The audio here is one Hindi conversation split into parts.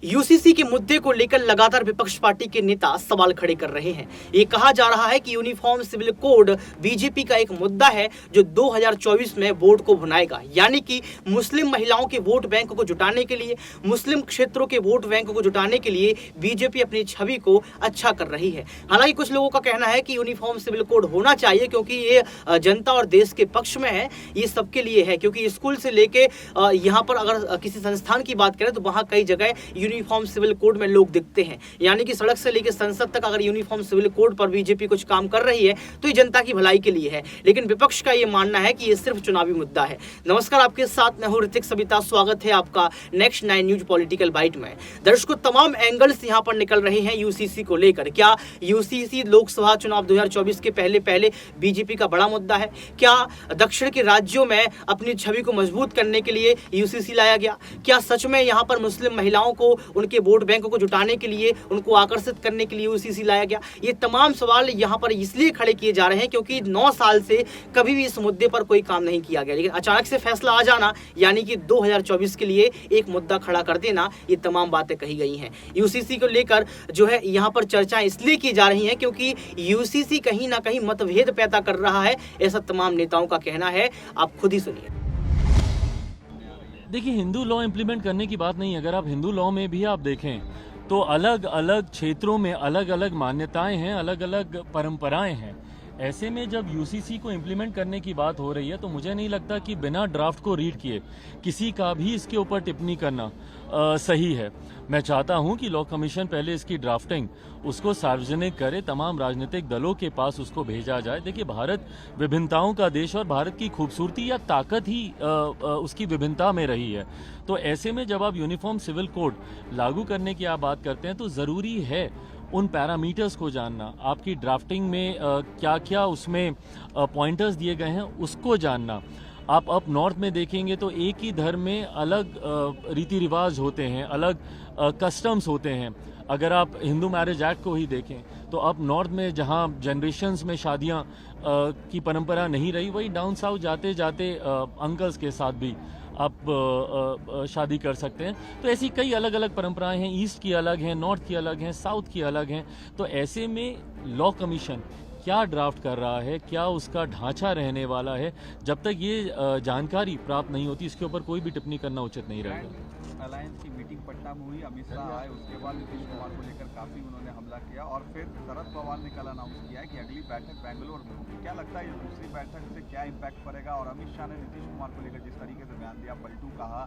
यूसीसी के मुद्दे को लेकर लगातार विपक्ष पार्टी के नेता सवाल खड़े कर रहे हैं। ये कहा जा रहा है कि यूनिफॉर्म सिविल कोड बीजेपी का एक मुद्दा है जो 2024 में वोट को भुनाएगा, यानी कि मुस्लिम महिलाओं के वोट बैंक को जुटाने के लिए, मुस्लिम क्षेत्रों के वोट बैंक को जुटाने के लिए बीजेपी अपनी छवि को अच्छा कर रही है। हालांकि कुछ लोगों का कहना है कि यूनिफॉर्म सिविल कोड होना चाहिए क्योंकि ये जनता और देश के पक्ष में है, ये सबके लिए है। क्योंकि स्कूल से लेके यहाँ पर अगर किसी संस्थान की बात करें तो वहाँ कई जगह यूनिफॉर्म सिविल कोड में लोग दिखते हैं, यानी कि सड़क से लेकर संसद तक अगर यूनिफॉर्म सिविल कोड पर बीजेपी कुछ काम कर रही है तो ये जनता की भलाई के लिए है। लेकिन विपक्ष का ये मानना है कि ये सिर्फ चुनावी मुद्दा है। नमस्कार, आपके साथ मैं हूं ऋतिक सविता। स्वागत है आपका नेक्स्ट 9 न्यूज पॉलिटिकल बाइट में। दर्शकों, तमाम एंगल्स यहां पर निकल रहे हैं यूसीसी को लेकर। क्या यूसीसी लोकसभा चुनाव 2024 के पहले बीजेपी का बड़ा मुद्दा है? क्या दक्षिण के राज्यों में अपनी छवि को मजबूत करने के लिए यूसीसी लाया गया? क्या सच में यहां पर मुस्लिम महिलाओं को उनके वोट बैंकों को जुटाने के लिए, उनको आकर्षित करने के लिए यूसीसी लाया गया? ये तमाम सवाल यहां पर इसलिए खड़े किए जा रहे हैं क्योंकि 9 साल से कभी भी इस मुद्दे पर कोई काम नहीं किया गया, लेकिन अचानक से फैसला आ जाना, यानी कि 2024 के लिए एक मुद्दा खड़ा कर देना, ये तमाम बातें कही गई हैं। यूसीसी को लेकर जो है यहां पर चर्चाएं इसलिए की जा रही हैं क्योंकि यूसीसी कहीं ना कहीं मतभेद पैदा कर रहा है, ऐसा तमाम नेताओं का कहना है। आप खुद ही सुनिए। देखिए, हिंदू लॉ इम्प्लीमेंट करने की बात नहीं। अगर आप हिंदू लॉ में भी आप देखें तो अलग अलग क्षेत्रों में अलग अलग मान्यताएं हैं, अलग अलग परंपराएं हैं। ऐसे में जब यूसीसी को इम्प्लीमेंट करने की बात हो रही है तो मुझे नहीं लगता कि बिना ड्राफ्ट को रीड किए किसी का भी इसके ऊपर टिप्पणी करना सही है। मैं चाहता हूं कि लॉ कमीशन पहले इसकी ड्राफ्टिंग उसको सार्वजनिक करे, तमाम राजनीतिक दलों के पास उसको भेजा जाए। देखिए, भारत विभिन्नताओं का देश और भारत की खूबसूरती या ताकत ही उसकी विभिन्नता में रही है। तो ऐसे में जब आप यूनिफॉर्म सिविल कोड लागू करने की आप बात करते हैं तो ज़रूरी है उन पैरामीटर्स को जानना, आपकी ड्राफ्टिंग में क्या क्या उसमें पॉइंटर्स दिए गए हैं उसको जानना। आप अप नॉर्थ में देखेंगे तो एक ही धर्म में अलग रीति रिवाज होते हैं, अलग कस्टम्स होते हैं। अगर आप हिंदू मैरिज एक्ट को ही देखें तो अप नॉर्थ में जहां जनरेशन्स में शादियां की परंपरा नहीं रही, वही डाउन साउथ जाते जाते अंकल्स के साथ भी आप शादी कर सकते हैं। तो ऐसी कई अलग अलग परंपराएं हैं, ईस्ट की अलग हैं, नॉर्थ की अलग हैं, साउथ की अलग हैं। तो ऐसे में लॉ कमीशन क्या ड्राफ्ट कर रहा है, क्या उसका ढांचा रहने वाला है, जब तक ये जानकारी प्राप्त नहीं होती इसके ऊपर कोई भी टिप्पणी करना उचित नहीं रहेगा। अलायंस की मीटिंग पटना में हुई, अमित शाह आए, उसके बाद नीतीश कुमार को लेकर काफी उन्होंने हमला किया और फिर शरद पवार ने कल अनाउंस किया है कि अगली बैठक बेंगलोर में होगी। क्या लगता है ये दूसरी बैठक से क्या इम्पैक्ट पड़ेगा? और अमित शाह ने नीतीश कुमार को लेकर जिस तरीके से बयान दिया, पलटू कहा,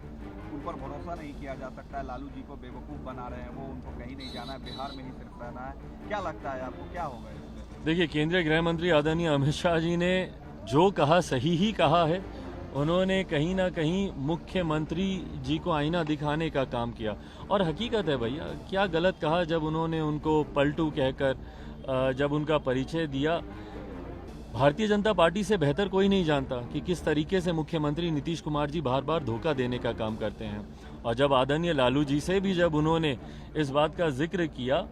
उन पर भरोसा नहीं किया जा सकता है, लालू जी को बेवकूफ़ बना रहे हैं, वो उनको कहीं नहीं जाना है, बिहार में ही सिर्फ रहना है। क्या लगता है आपको, क्या होगा इससे? देखिए, केंद्रीय गृह मंत्री आदरणीय अमित शाह जी ने जो कहा सही ही कहा है। उन्होंने कहीं ना कहीं मुख्यमंत्री जी को आईना दिखाने का काम किया और हकीकत है भैया, क्या गलत कहा जब उन्होंने उनको पलटू कहकर जब उनका परिचय दिया। भारतीय जनता पार्टी से बेहतर कोई नहीं जानता कि किस तरीके से मुख्यमंत्री नीतीश कुमार जी बार बार धोखा देने का काम करते हैं। और जब आदरणीय लालू जी से भी जब उन्होंने इस बात का जिक्र किया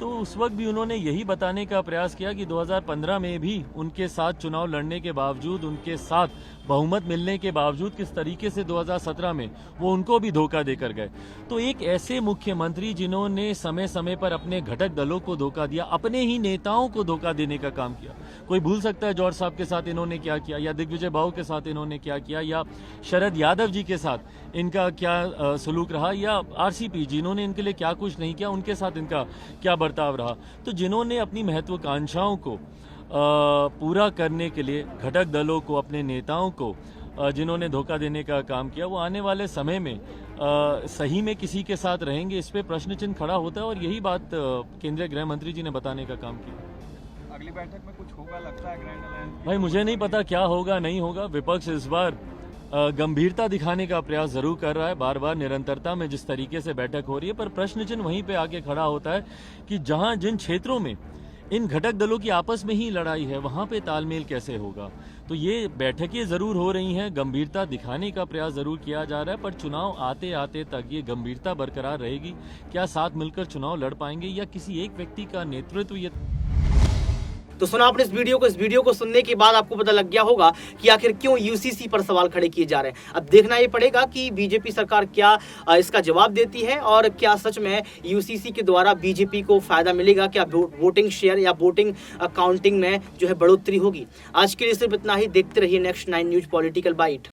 तो उस वक्त भी उन्होंने यही बताने का प्रयास किया कि 2015 में भी उनके साथ चुनाव लड़ने के बावजूद, उनके साथ बहुमत मिलने के बावजूद किस तरीके से 2017 में वो उनको भी धोखा देकर गए। तो एक ऐसे मुख्यमंत्री जिन्होंने समय समय पर अपने घटक दलों को धोखा दिया, अपने ही नेताओं को धोखा देने का काम किया। कोई भूल सकता है जॉर्ज साहब के साथ इन्होंने क्या किया, या दिग्विजय बाबू के साथ इन्होंने क्या किया, या शरद यादव जी के साथ इनका क्या सलूक रहा, या आरसीपी जिन्होंने इनके लिए क्या कुछ नहीं किया, उनके साथ इनका क्या बर्ताव रहा। तो जिन्होंने अपनी महत्वाकांक्षाओं को पूरा करने के लिए घटक दलों को, अपने नेताओं को जिन्होंने धोखा देने का काम किया, वो आने वाले समय में सही में किसी के साथ रहेंगे, इस पे प्रश्न चिन्ह खड़ा होता है। और यही बात केंद्रीय गृह मंत्री जी ने बताने का काम किया। अगली बैठक में कुछ होगा लगता है ग्रैंड अलायंस? भाई, मुझे नहीं पता क्या होगा नहीं होगा। विपक्ष इस बार गंभीरता दिखाने का प्रयास जरूर कर रहा है, बार बार निरंतरता में जिस तरीके से बैठक हो रही है, पर प्रश्न चिन्ह वहीं पे आके खड़ा होता है कि जहां जिन क्षेत्रों में इन घटक दलों की आपस में ही लड़ाई है, वहां पे तालमेल कैसे होगा। तो ये बैठकें जरूर हो रही हैं, गंभीरता दिखाने का प्रयास जरूर किया जा रहा है, पर चुनाव आते आते तक ये गंभीरता बरकरार रहेगी। क्या साथ मिलकर चुनाव लड़ पाएंगे या किसी एक व्यक्ति का नेतृत्व ये तो सुना आपने इस वीडियो को सुनने के बाद आपको पता लग गया होगा कि आखिर क्यों यूसीसी पर सवाल खड़े किए जा रहे हैं। अब देखना ये पड़ेगा कि बीजेपी सरकार क्या इसका जवाब देती है और क्या सच में यूसीसी के द्वारा बीजेपी को फायदा मिलेगा, क्या वोटिंग शेयर या वोटिंग काउंटिंग में जो है बढ़ोतरी होगी। आज के लिए सिर्फ इतना ही। देखते रहिए नेक्स्ट 9 न्यूज पॉलिटिकल बाइट।